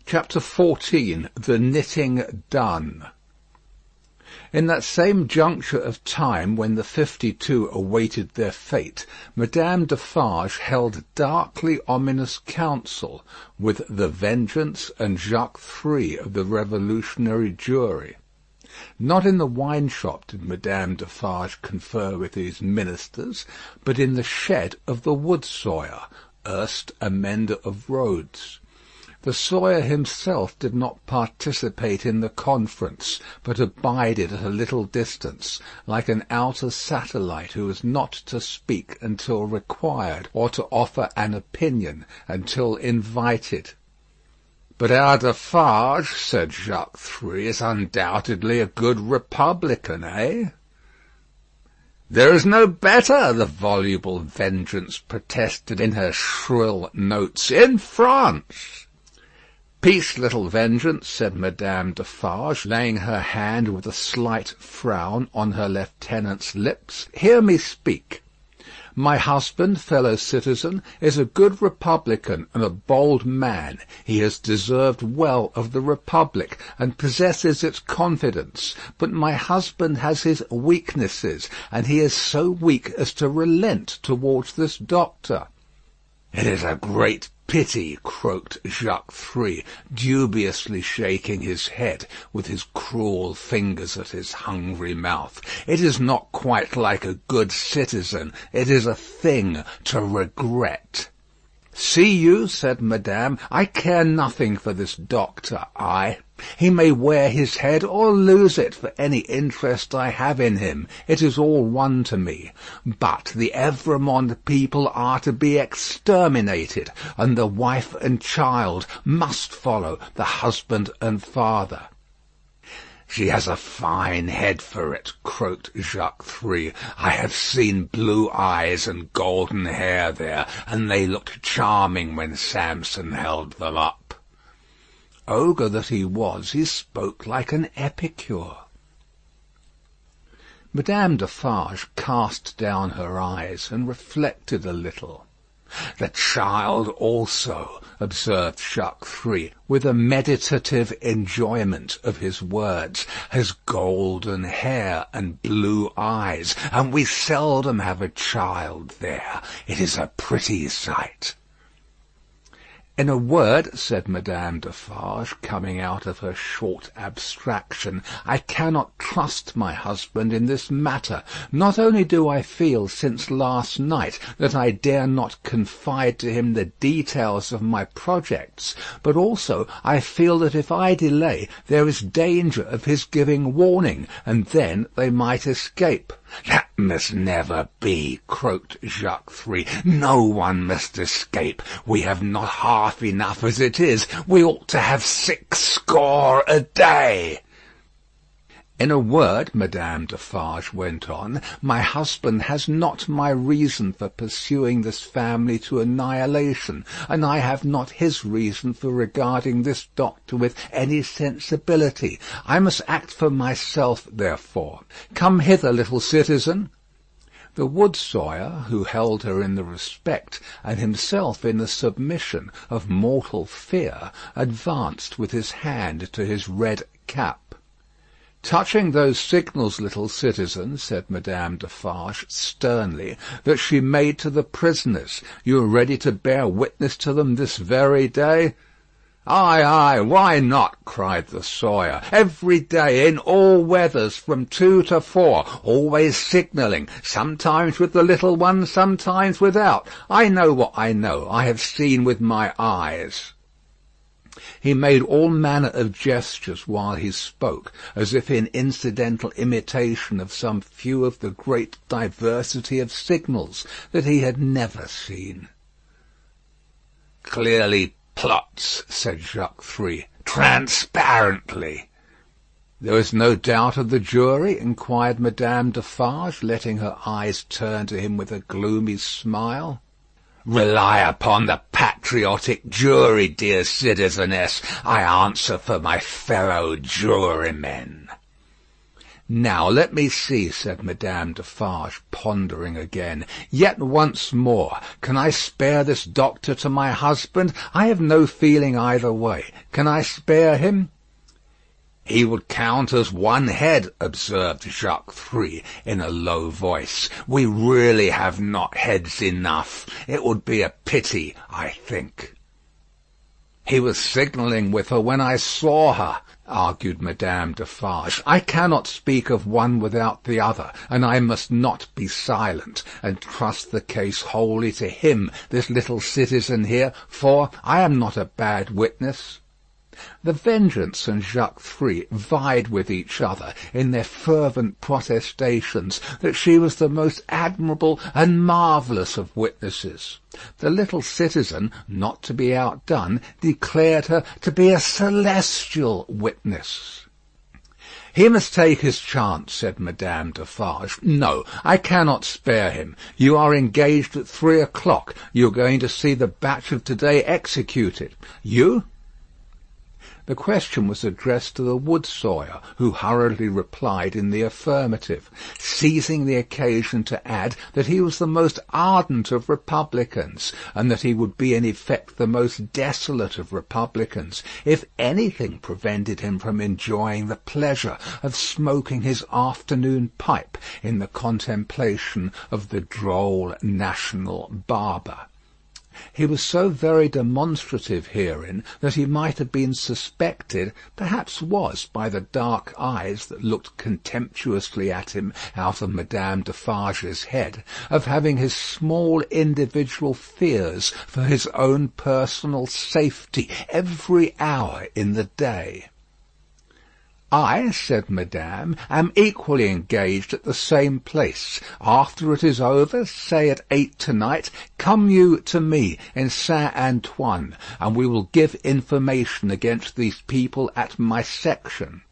Chapter 14. The Knitting Done. In that same juncture of time when the 52 awaited their fate, Madame Defarge held darkly ominous counsel with the Vengeance and Jacques Three of the Revolutionary Jury. Not in the wine-shop did Madame Defarge confer with these ministers, but in the shed of the wood sawyer, erst a mender of roads. The sawyer himself did not participate in the conference, but abided at a little distance, like an outer satellite who was not to speak until required, or to offer an opinion until invited. "But our Defarge," said Jacques Three, "is undoubtedly a good Republican, eh?" "There is no better," the voluble Vengeance protested in her shrill notes, "in France." "Peace, little Vengeance," said Madame Defarge, laying her hand with a slight frown on her lieutenant's lips. "Hear me speak. My husband, fellow citizen, is a good Republican and a bold man. He has deserved well of the Republic, and possesses its confidence. But my husband has his weaknesses, and he is so weak as to relent towards this doctor." "It is a great pity," croaked Jacques Three, dubiously shaking his head, with his cruel fingers at his hungry mouth. "It is not quite like a good citizen. It is a thing to regret." "See you," said Madame, "I care nothing for this doctor, He may wear his head or lose it for any interest I have in him. It is all one to me. But the Evremond people are to be exterminated, and the wife and child must follow the husband and father." "She has a fine head for it," croaked Jacques Three. "I have seen blue eyes and golden hair there, and they looked charming when Samson held them up." Ogre that he was, he spoke like an epicure. Madame Defarge cast down her eyes and reflected a little. "The child also," observed Jacques Three, with a meditative enjoyment of his words, "has golden hair and blue eyes, and we seldom have a child there. It is a pretty sight." "In a word," said Madame Defarge, coming out of her short abstraction, "I cannot trust my husband in this matter. Not only do I feel since last night that I dare not confide to him the details of my projects, but also I feel that if I delay there is danger of his giving warning, and then they might escape." "That must never be," croaked Jacques Three. "No one must escape. We have not half enough as it is. We ought to have 60 a day." "In a word," Madame Defarge went on, "my husband has not my reason for pursuing this family to annihilation, and I have not his reason for regarding this doctor with any sensibility. I must act for myself, therefore. Come hither, little citizen." The wood sawyer, who held her in the respect, and himself in the submission, of mortal fear, advanced with his hand to his red cap. "Touching those signals, little citizen," said Madame Defarge sternly, "that she made to the prisoners, you are ready to bear witness to them this very day?" "Ay, ay, why not?" cried the sawyer. "Every day, in all weathers, from 2 to 4, always signalling, sometimes with the little one, sometimes without. I know what I know. I have seen with my eyes." He made all manner of gestures while he spoke, as if in incidental imitation of some few of the great diversity of signals that he had never seen. "Clearly plots," said Jacques Three, "transparently." "There is no doubt of the jury?" inquired Madame Defarge, letting her eyes turn to him with a gloomy smile. "Rely upon the patriotic jury, dear citizeness. I answer for my fellow jurymen." "Now let me see," said Madame Defarge, pondering again. "Yet once more. Can I spare this doctor to my husband? I have no feeling either way. Can I spare him?" "He would count as one head," observed Jacques Three, in a low voice. "We really have not heads enough. It would be a pity, I think." "He was signalling with her when I saw her," argued Madame Defarge. "I cannot speak of one without the other, and I must not be silent, and trust the case wholly to him, this little citizen here, for I am not a bad witness." The Vengeance and Jacques Three vied with each other in their fervent protestations that she was the most admirable and marvellous of witnesses. The little citizen, not to be outdone, declared her to be a celestial witness. "He must take his chance," said Madame Defarge. "No, I cannot spare him. You are engaged at 3 o'clock. You are going to see the batch of to-day executed. You?" The question was addressed to the wood sawyer, who hurriedly replied in the affirmative, seizing the occasion to add that he was the most ardent of republicans, and that he would be in effect the most desolate of republicans if anything prevented him from enjoying the pleasure of smoking his afternoon pipe in the contemplation of the droll national barber. He was so very demonstrative herein that he might have been suspected, perhaps was, by the dark eyes that looked contemptuously at him out of Madame Defarge's head, of having his small individual fears for his own personal safety every hour in the day. "I," said Madame, "am equally engaged at the same place. After it is over, say at 8 tonight, come you to me in Saint Antoine, and we will give information against these people at my section."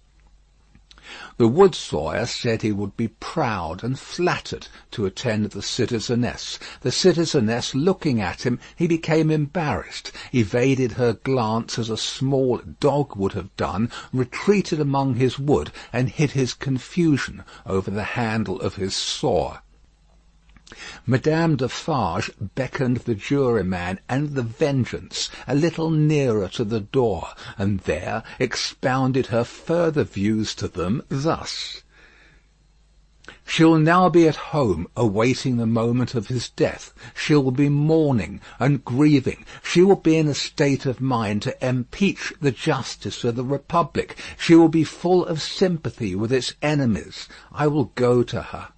The wood sawyer said he would be proud and flattered to attend the citizeness. The citizeness looking at him, he became embarrassed, evaded her glance as a small dog would have done, retreated among his wood, and hid his confusion over the handle of his saw. Madame Defarge beckoned the juryman and the Vengeance a little nearer to the door, and there expounded her further views to them thus: "She will now be at home, awaiting the moment of his death. She will be mourning and grieving. She will be in a state of mind to impeach the justice of the Republic. She will be full of sympathy with its enemies. I will go to her."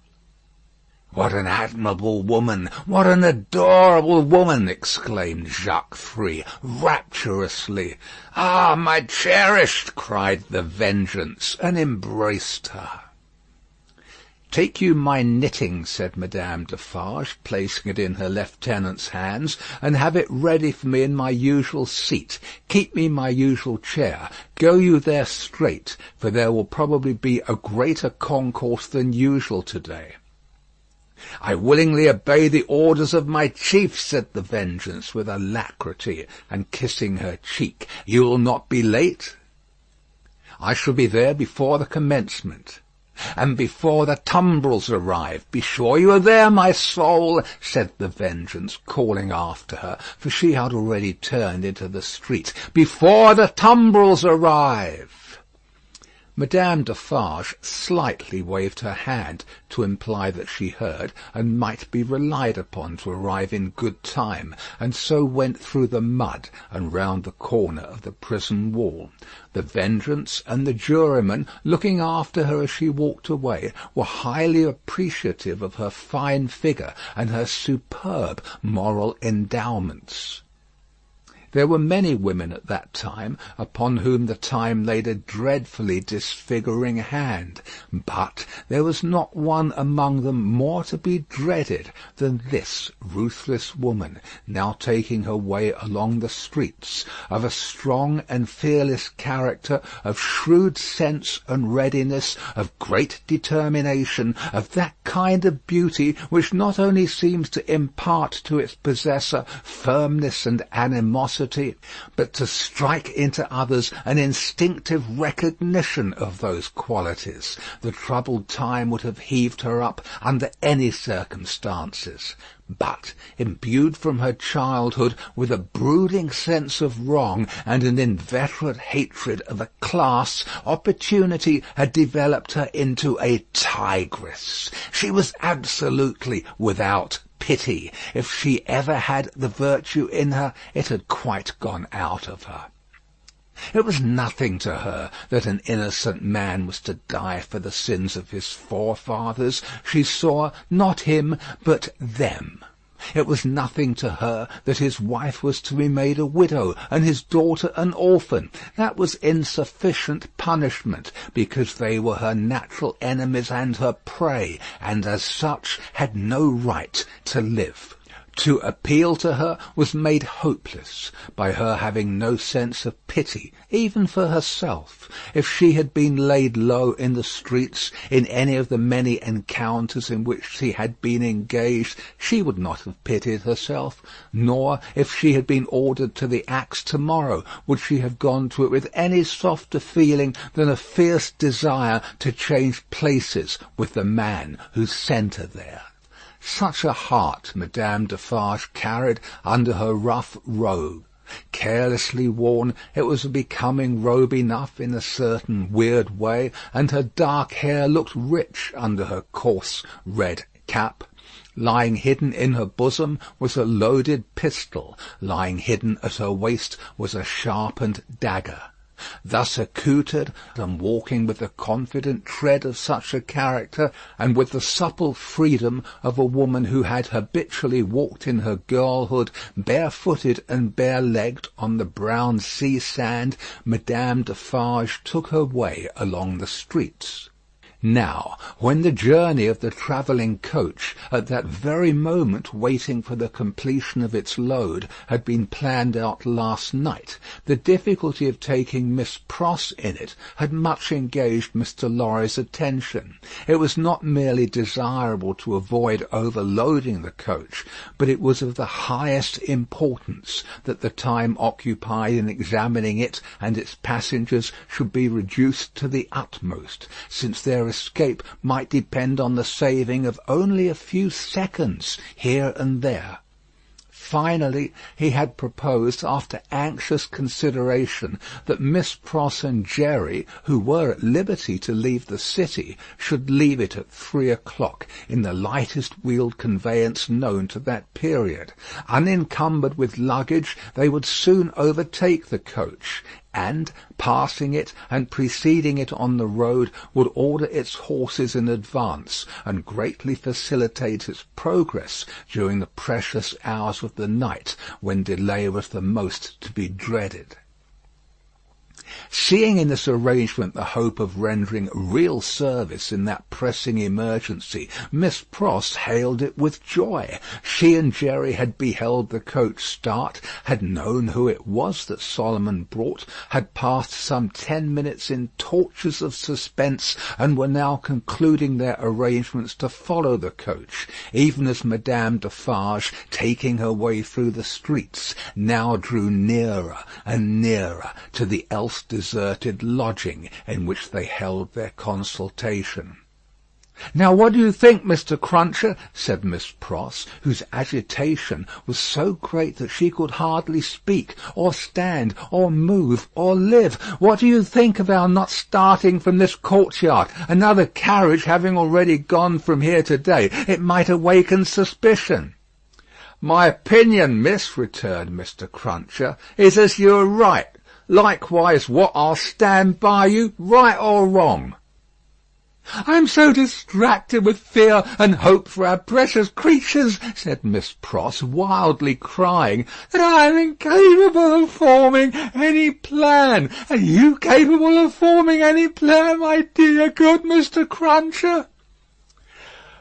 "What an admirable woman! What an adorable woman!" exclaimed Jacques Three, rapturously. "Ah, my cherished!" cried the Vengeance, and embraced her. "Take you my knitting," said Madame Defarge, placing it in her lieutenant's hands, "and have it ready for me in my usual seat. Keep me my usual chair. Go you there straight, for there will probably be a greater concourse than usual to-day." "I willingly obey the orders of my chief," said the Vengeance with alacrity, and kissing her cheek. "You will not be late?" "I shall be there before the commencement." "And before the tumbrils arrive. Be sure you are there, my soul," said the Vengeance, calling after her, for she had already turned into the street. "Before the tumbrils arrive." Madame Defarge slightly waved her hand to imply that she heard, and might be relied upon to arrive in good time, and so went through the mud and round the corner of the prison wall. The Vengeance and the juryman, looking after her as she walked away, were highly appreciative of her fine figure and her superb moral endowments. There were many women at that time upon whom the time laid a dreadfully disfiguring hand, but there was not one among them more to be dreaded than this ruthless woman, now taking her way along the streets, of a strong and fearless character, of shrewd sense and readiness, of great determination, of that kind of beauty which not only seems to impart to its possessor firmness and animosity, curiosity, but to strike into others an instinctive recognition of those qualities. The troubled time would have heaved her up under any circumstances. But, imbued from her childhood with a brooding sense of wrong and an inveterate hatred of a class, opportunity had developed her into a tigress. She was absolutely without pity. If she ever had the virtue in her, it had quite gone out of her. It was nothing to her that an innocent man was to die for the sins of his forefathers. She saw not him, but them. It was nothing to her that his wife was to be made a widow and his daughter an orphan. That was insufficient punishment, because they were her natural enemies and her prey, and as such had no right to live. To appeal to her was made hopeless by her having no sense of pity, even for herself. If she had been laid low in the streets in any of the many encounters in which she had been engaged, she would not have pitied herself, nor, if she had been ordered to the axe tomorrow, would she have gone to it with any softer feeling than a fierce desire to change places with the man who sent her there. Such a heart Madame Defarge carried under her rough robe. Carelessly worn, it was a becoming robe enough in a certain weird way, and her dark hair looked rich under her coarse red cap. Lying hidden in her bosom was a loaded pistol. Lying hidden at her waist was a sharpened dagger. Thus accoutred, and walking with the confident tread of such a character, and with the supple freedom of a woman who had habitually walked in her girlhood barefooted and bare-legged on the brown sea sand, Madame Defarge took her way along the streets. Now, when the journey of the travelling coach, at that very moment waiting for the completion of its load, had been planned out last night, the difficulty of taking Miss Pross in it had much engaged Mr. Lorry's attention. It was not merely desirable to avoid overloading the coach, but it was of the highest importance that the time occupied in examining it and its passengers should be reduced to the utmost, since their escape might depend on the saving of only a few seconds here and there. Finally, he had proposed, after anxious consideration, that Miss Pross and Jerry, who were at liberty to leave the city, should leave it at 3 o'clock in the lightest wheeled conveyance known to that period. Unencumbered with luggage, they would soon overtake the coach, and, passing it and preceding it on the road, would order its horses in advance, and greatly facilitate its progress during the precious hours of the night, when delay was the most to be dreaded. Seeing in this arrangement the hope of rendering real service in that pressing emergency, Miss Pross hailed it with joy. She and Jerry had beheld the coach start, had known who it was that Solomon brought, had passed some 10 minutes in tortures of suspense, and were now concluding their arrangements to follow the coach, even as Madame Defarge, taking her way through the streets, now drew nearer and nearer to the else deserted lodging in which they held their consultation. "Now, what do you think, Mr. Cruncher?" said Miss Pross, whose agitation was so great that she could hardly speak, or stand, or move, or live. "What do you think of our not starting from this courtyard? Another carriage having already gone from here to-day, it might awaken suspicion." "My opinion, miss," returned Mr. Cruncher, "is as you are right. Likewise what I'll stand by you, right or wrong." "I'm so distracted with fear and hope for our precious creatures," said Miss Pross, wildly crying, "that I am incapable of forming any plan. Are you capable of forming any plan, my dear good Mr. Cruncher?"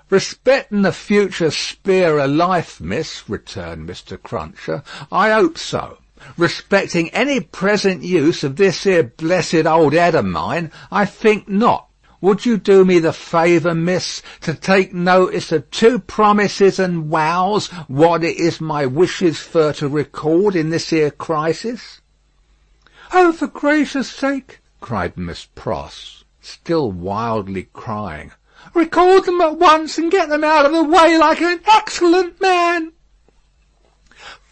"Respecting the future sphere of life, miss," returned Mr. Cruncher, "I hope so. Respecting any present use of this here blessed old head of mine, I think not. would you do me the favour, miss, to take notice of 2 promises and wows, what it is my wishes for to record in this here crisis?" "Oh, for gracious sake," cried Miss Pross, still wildly crying, "record them at once and get them out of the way like an excellent man."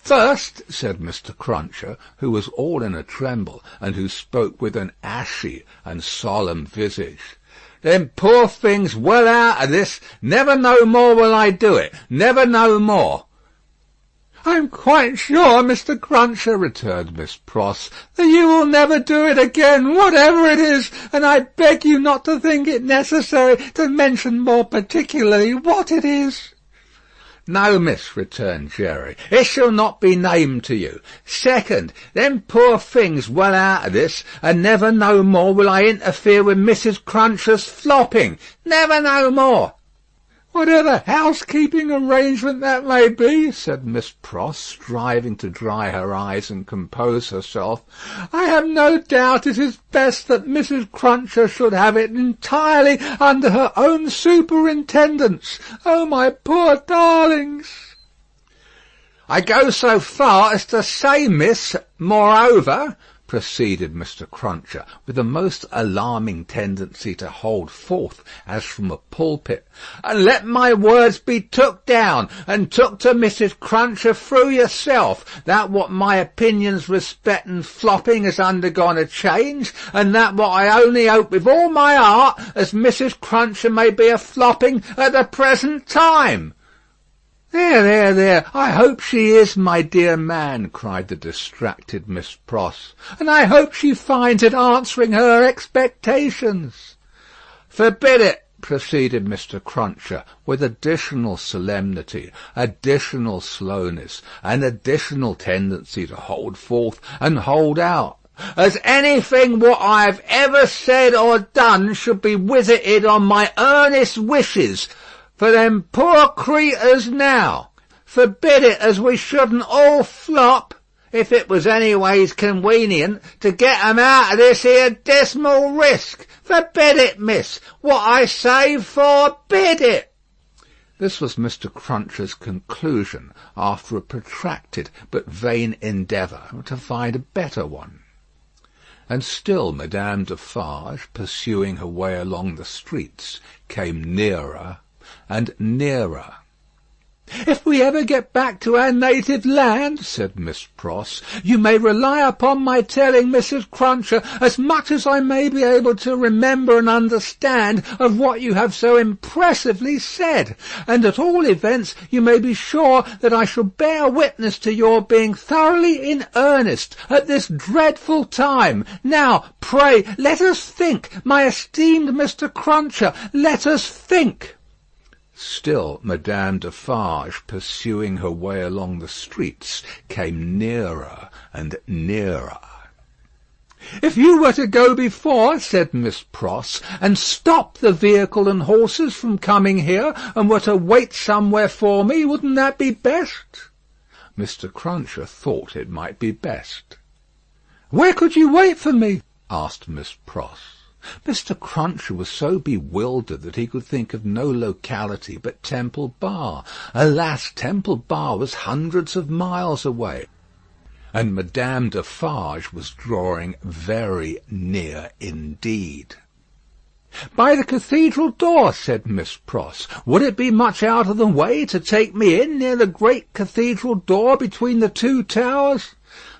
"First," said Mr. Cruncher, who was all in a tremble, and who spoke with an ashy and solemn visage, "them poor things well out of this. Never no more will I do it. Never no more." "I'm quite sure, Mr. Cruncher," returned Miss Pross, "that you will never do it again, whatever it is, and I beg you not to think it necessary to mention more particularly what it is." "No, miss," returned Jerry, "it shall not be named to you. Second, them poor things well out of this, and never no more will I interfere with Mrs. Cruncher's flopping. Never no more." "Whatever housekeeping arrangement that may be," said Miss Pross, striving to dry her eyes and compose herself, "I have no doubt it is best that Mrs. Cruncher should have it entirely under her own superintendence. Oh, my poor darlings!" "I go so far as to say, miss, moreover," proceeded Mr. Cruncher, with a most alarming tendency to hold forth as from a pulpit, "and let my words be took down, and took to Mrs. Cruncher through yourself, that what my opinions respectin' flopping has undergone a change, and that what I only hope with all my heart as Mrs. Cruncher may be a flopping at the present time." There, I hope she is, my dear man," cried the distracted Miss Pross, "and I hope she finds it answering her expectations." "Forbid it," proceeded Mr. Cruncher, with additional solemnity, additional slowness, and additional tendency to hold forth and hold out, "as anything what I have ever said or done should be visited on my earnest wishes for them poor creeturs now. Forbid it as we shouldn't all flop, if it was anyways convenient, to get 'em out of this here dismal risk. Forbid it, miss. What I say, forbid it." This was Mr. Cruncher's conclusion, after a protracted but vain endeavour to find a better one. And still Madame Defarge, pursuing her way along the streets, came nearer and nearer. "If we ever get back to our native land," said Miss Pross, "you may rely upon my telling Mrs. Cruncher as much as I may be able to remember and understand of what you have so impressively said, and at all events you may be sure that I shall bear witness to your being thoroughly in earnest at this dreadful time. Now, pray, let us think, my esteemed Mr. Cruncher, let us think." Still Madame Defarge, pursuing her way along the streets, came nearer and nearer. "If you were to go before," said Miss Pross, "and stop the vehicle and horses from coming here, and were to wait somewhere for me, wouldn't that be best?" Mr. Cruncher thought it might be best. "Where could you wait for me?" asked Miss Pross. Mr. Cruncher was so bewildered that he could think of no locality but Temple Bar. Alas, Temple Bar was hundreds of miles away, and Madame Defarge was drawing very near indeed. "By the cathedral door," said Miss Pross. "Would it be much out of the way to take me in near the great cathedral door between the 2 towers?"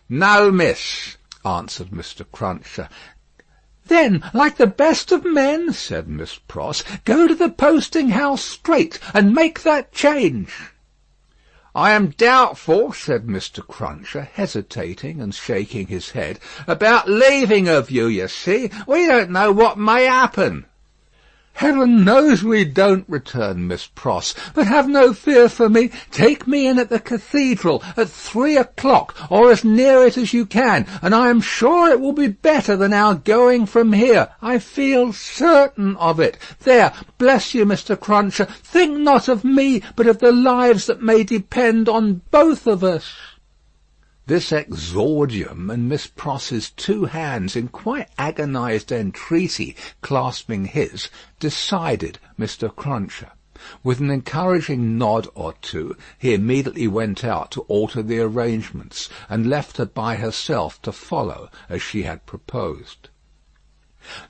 "No, miss," answered Mr. Cruncher. "Then, like the best of men," said Miss Pross, "go to the posting-house straight, and make that change." "I am doubtful," said Mr. Cruncher, hesitating and shaking his head, "about leaving of you, you see. We don't know what may happen." "Heaven knows we don't," returned Miss Pross, "but have no fear for me. Take me in at the cathedral at 3 o'clock, or as near it as you can, and I am sure it will be better than our going from here. I feel certain of it. There, bless you, Mr. Cruncher, think not of me, but of the lives that may depend on both of us." This exordium, and Miss Pross's two hands in quite agonized entreaty clasping his, decided Mr. Cruncher. With an encouraging nod or two, he immediately went out to alter the arrangements, and left her by herself to follow as she had proposed.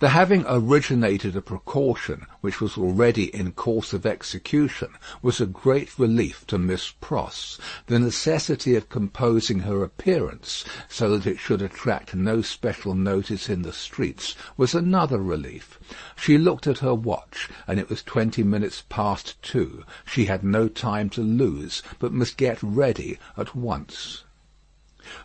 The having originated a precaution which was already in course of execution was a great relief to Miss Pross. The necessity of composing her appearance so that it should attract no special notice in the streets was another relief. She looked at her watch, and it was 20 minutes past 2. She had no time to lose, but must get ready at once.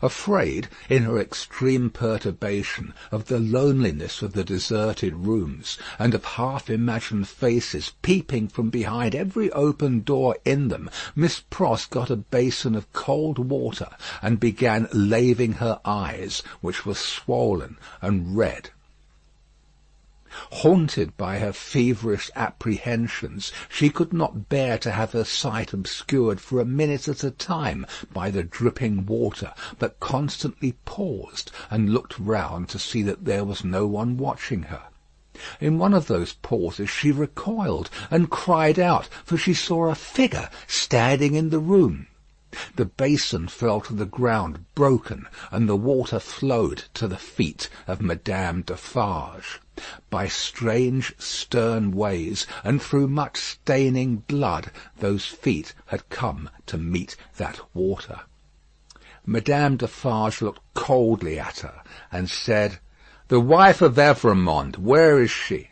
Afraid, in her extreme perturbation, of the loneliness of the deserted rooms, and of half-imagined faces peeping from behind every open door in them, Miss Pross got a basin of cold water, and began laving her eyes, which were swollen and red. Haunted by her feverish apprehensions, she could not bear to have her sight obscured for a minute at a time by the dripping water, but constantly paused and looked round to see that there was no one watching her. In one of those pauses she recoiled and cried out, for she saw a figure standing in the room. The basin fell to the ground broken, and the water flowed to the feet of Madame Defarge. By strange, stern ways, and through much staining blood, those feet had come to meet that water. Madame Defarge looked coldly at her, and said, "The wife of Evrémonde, where is she?"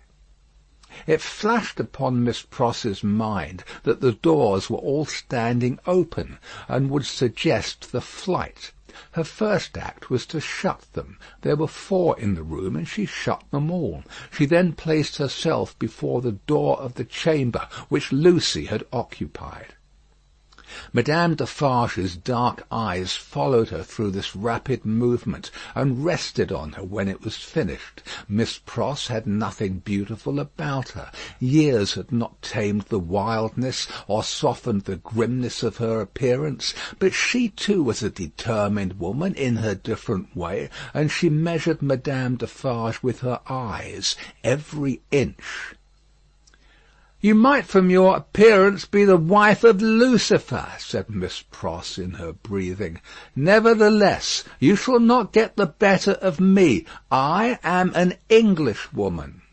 It flashed upon Miss Pross's mind that the doors were all standing open, and would suggest the flight. Her first act was to shut them. There were 4 in the room, and she shut them all. She then placed herself before the door of the chamber which Lucy had occupied. Madame Defarge's dark eyes followed her through this rapid movement, and rested on her when it was finished. Miss Pross had nothing beautiful about her. Years had not tamed the wildness or softened the grimness of her appearance, but she too was a determined woman in her different way, and she measured Madame Defarge with her eyes, every inch. "You might from your appearance be the wife of Lucifer," said Miss Pross in her breathing. "Nevertheless, you shall not get the better of me. I am an Englishwoman."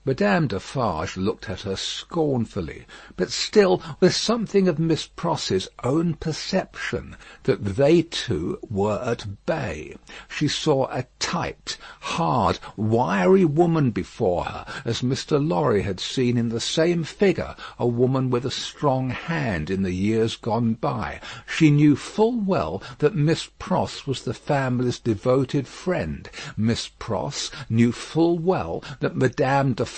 Madame Defarge looked at her scornfully, but still with something of Miss Pross's own perception that they two were at bay. She saw a tight, hard, wiry woman before her, as Mr. Lorry had seen in the same figure a woman with a strong hand in the years gone by. She knew full well that Miss Pross was the family's devoted friend. Miss Pross knew full well that Madame Defarge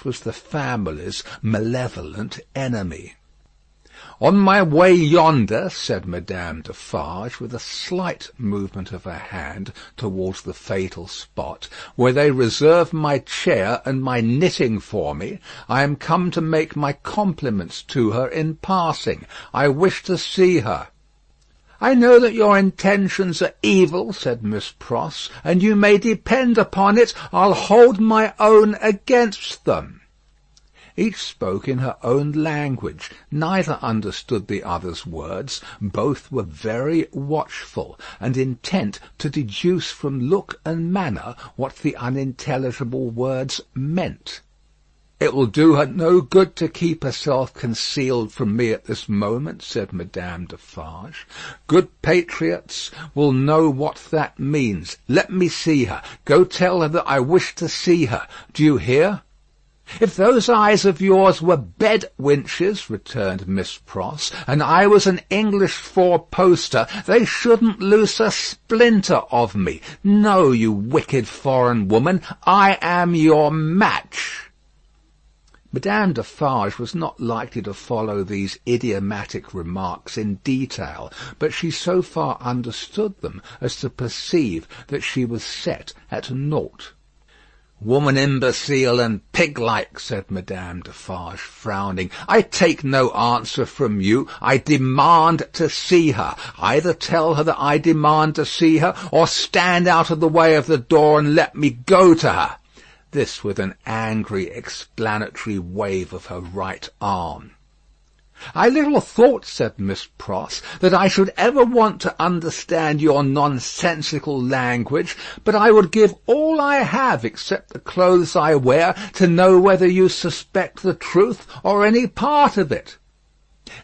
was the family's malevolent enemy. "On my way yonder," said Madame Defarge, with a slight movement of her hand towards the fatal spot, "where they reserve my chair and my knitting for me, I am come to make my compliments to her in passing. I wish to see her." "I know that your intentions are evil," said Miss Pross, "and you may depend upon it I'll hold my own against them." Each spoke in her own language. Neither understood the other's words. Both were very watchful, and intent to deduce from look and manner what the unintelligible words meant. "It will do her no good to keep herself concealed from me at this moment," said Madame Defarge. "Good patriots will know what that means. Let me see her. Go tell her that I wish to see her. Do you hear?" "If those eyes of yours were bed winches," returned Miss Pross, "and I was an English four-poster, they shouldn't loose a splinter of me. No, you wicked foreign woman, I am your match." Madame Defarge was not likely to follow these idiomatic remarks in detail, but she so far understood them as to perceive that she was set at naught. "Woman imbecile and pig-like," said Madame Defarge, frowning. "I take no answer from you. I demand to see her. Either tell her that I demand to see her, or stand out of the way of the door and let me go to her." This with an angry explanatory wave of her right arm. "I little thought," said Miss Pross, "that I should ever want to understand your nonsensical language, but I would give all I have, except the clothes I wear, to know whether you suspect the truth or any part of it."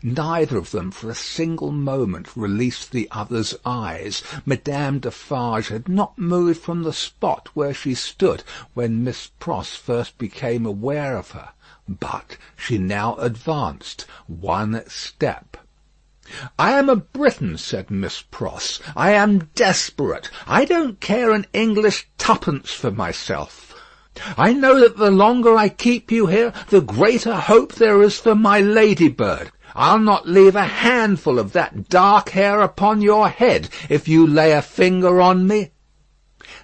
Neither of them for a single moment released the other's eyes. Madame Defarge had not moved from the spot where she stood when Miss Pross first became aware of her. But she now advanced one step. "I am a Briton," said Miss Pross. "I am desperate. I don't care an English twopence for myself. I know that the longer I keep you here, the greater hope there is for my ladybird. I'll not leave a handful of that dark hair upon your head if you lay a finger on me."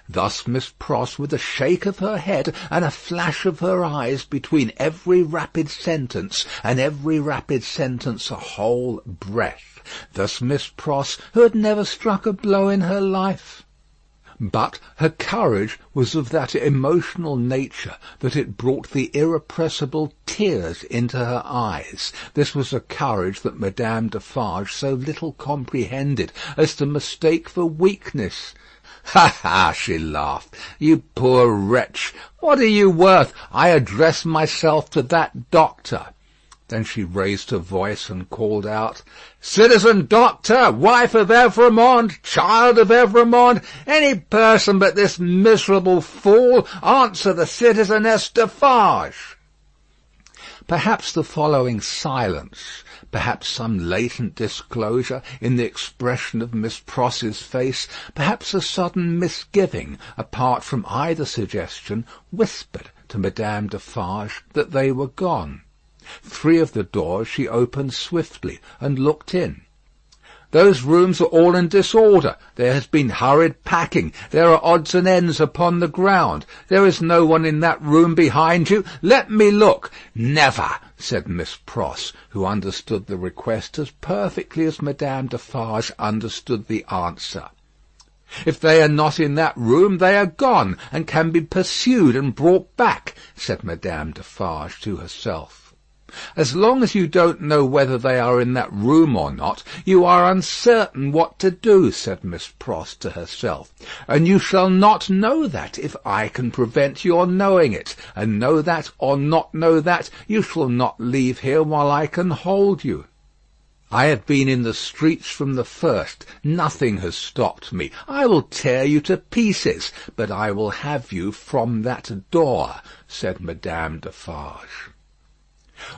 Thus Miss Pross, with a shake of her head and a flash of her eyes between every rapid sentence, and every rapid sentence a whole breath. Thus Miss Pross, who had never struck a blow in her life. But her courage was of that emotional nature that it brought the irrepressible tears into her eyes. This was a courage that Madame Defarge so little comprehended as to mistake for weakness. "Ha, ha!" she laughed. "You poor wretch! What are you worth? I address myself to that doctor." Then she raised her voice and called out, "Citizen Doctor, wife of Evrémonde, child of Evrémonde, any person but this miserable fool, answer the citizeness Defarge." Perhaps the following silence, perhaps some latent disclosure in the expression of Miss Pross's face, perhaps a sudden misgiving, apart from either suggestion, whispered to Madame Defarge that they were gone. 3 of the doors she opened swiftly and looked in. "Those rooms are all in disorder. There has been hurried packing. There are odds and ends upon the ground. There is no one in that room behind you. Let me look." "Never," said Miss Pross, who understood the request as perfectly as Madame Defarge understood the answer. "If they are not in that room, they are gone, and can be pursued and brought back," said Madame Defarge to herself. "As long as you don't know whether they are in that room or not, you are uncertain what to do," said Miss Pross to herself. "And you shall not know that if I can prevent your knowing it. And know that or not know that, you shall not leave here while I can hold you. I have been in the streets from the first. Nothing has stopped me. I will tear you to pieces, but I will have you from that door," said Madame Defarge.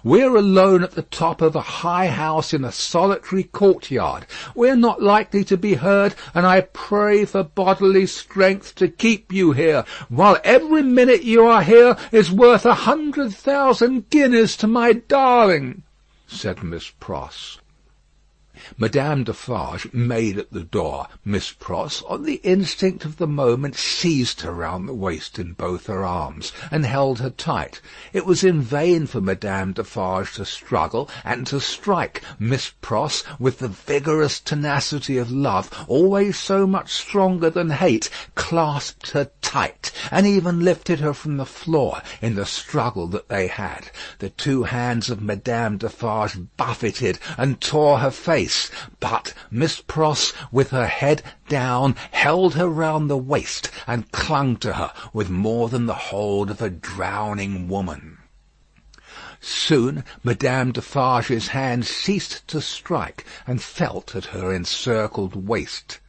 "We're alone at the top of a high house in a solitary courtyard. We're not likely to be heard, and I pray for bodily strength to keep you here, while every minute you are here is worth 100,000 guineas to my darling," said Miss Pross. Madame Defarge made at the door. Miss Pross, on the instinct of the moment, seized her round the waist in both her arms, and held her tight. It was in vain for Madame Defarge to struggle and to strike. Miss Pross, with the vigorous tenacity of love, always so much stronger than hate, clasped her tight, and even lifted her from the floor in the struggle that they had. The 2 hands of Madame Defarge buffeted and tore her face, but Miss Pross, with her head down, held her round the waist and clung to her with more than the hold of a drowning woman. Soon Madame Defarge's hand ceased to strike and felt at her encircled waist.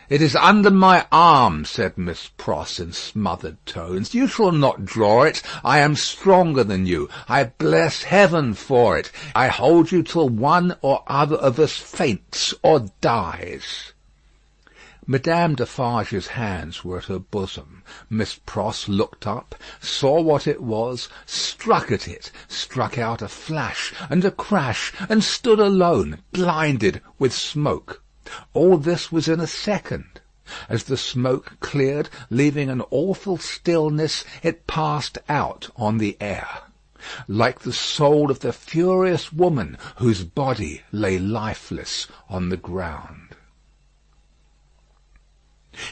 "It is under my arm," said Miss Pross in smothered tones. "You shall not draw it. I am stronger than you. I bless heaven for it. I hold you till one or other of us faints or dies." Madame Defarge's hands were at her bosom. Miss Pross looked up, saw what it was, struck at it, struck out a flash and a crash, and stood alone, blinded with smoke. All this was in a second. As the smoke cleared, leaving an awful stillness, it passed out on the air, like the soul of the furious woman whose body lay lifeless on the ground.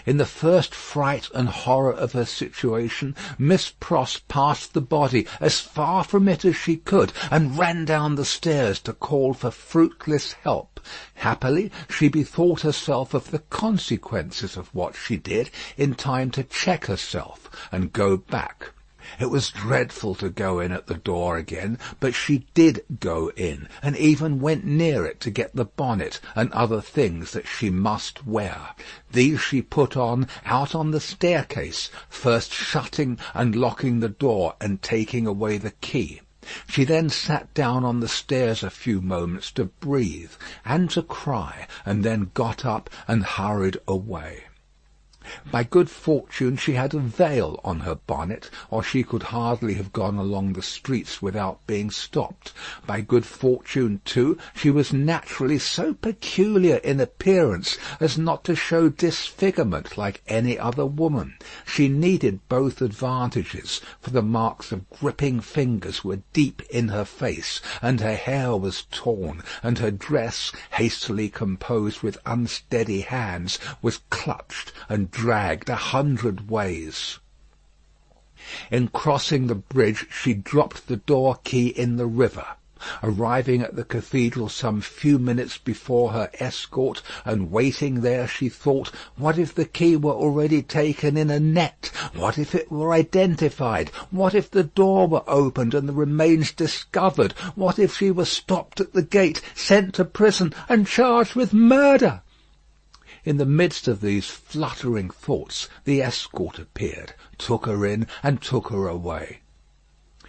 In the first fright and horror of her situation, Miss Pross passed the body as far from it as she could, and ran down the stairs to call for fruitless help. Happily, she bethought herself of the consequences of what she did in time to check herself and go back. It was dreadful to go in at the door again, but she did go in, and even went near it to get the bonnet and other things that she must wear. These she put on out on the staircase, first shutting and locking the door and taking away the key. She then sat down on the stairs a few moments to breathe and to cry, and then got up and hurried away. By good fortune she had a veil on her bonnet, or she could hardly have gone along the streets without being stopped. By good fortune, too, she was naturally so peculiar in appearance as not to show disfigurement like any other woman. She needed both advantages, for the marks of gripping fingers were deep in her face, and her hair was torn, and her dress, hastily composed with unsteady hands, was clutched and dragged 100 ways. In crossing the bridge she dropped the door key in the river. Arriving at the cathedral some few minutes before her escort, and waiting there, she thought, what if the key were already taken in a net? What if it were identified? What if the door were opened and the remains discovered? What if she were stopped at the gate, sent to prison, and charged with murder? In the midst of these fluttering thoughts, the escort appeared, took her in, and took her away.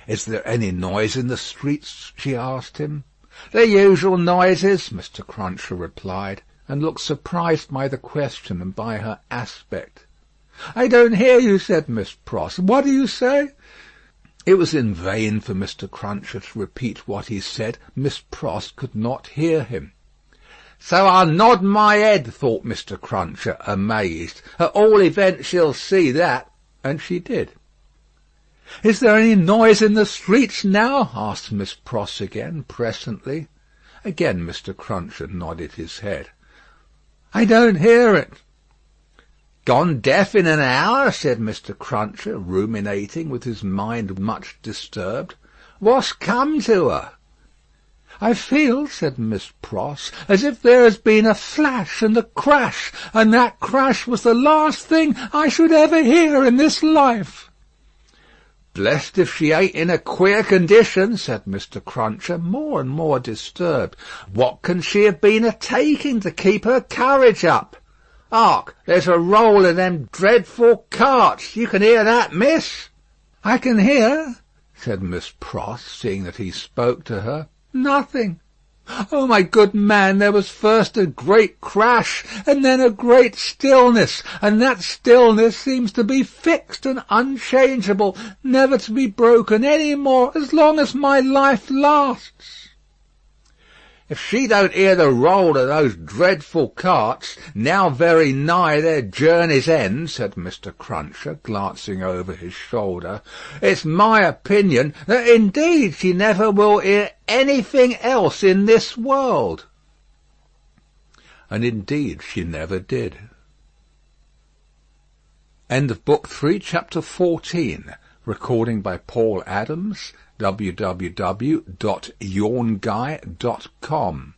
"Is there any noise in the streets?" she asked him. "The usual noises," Mr. Cruncher replied, and looked surprised by the question and by her aspect. "I don't hear you," said Miss Pross. "What do you say?" It was in vain for Mr. Cruncher to repeat what he said. Miss Pross could not hear him. "So I'll nod my head," thought Mr. Cruncher, amazed. "At all events she'll see that." And she did. "Is there any noise in the streets now?" asked Miss Pross again, presently. Again Mr. Cruncher nodded his head. "I don't hear it." "Gone deaf in an hour?" said Mr. Cruncher, ruminating, with his mind much disturbed. "What's come to her?" "I feel," said Miss Pross, "as if there has been a flash and a crash, and that crash was the last thing I should ever hear in this life." "Blest if she ain't in a queer condition," said Mr. Cruncher, more and more disturbed. "What can she have been a-taking to keep her courage up? Hark, there's a roll of them dreadful carts. You can hear that, miss?" "I can hear," said Miss Pross, seeing that he spoke to her, "nothing. Oh, my good man, there was first a great crash, and then a great stillness, and that stillness seems to be fixed and unchangeable, never to be broken any more as long as my life lasts." "If she don't hear the roll of those dreadful carts, now very nigh their journey's end," said Mr. Cruncher, glancing over his shoulder, "it's my opinion that indeed she never will hear anything else in this world." And indeed she never did. End of Book 3, Chapter 14. Recording by Paul Adams. www.yawnguy.com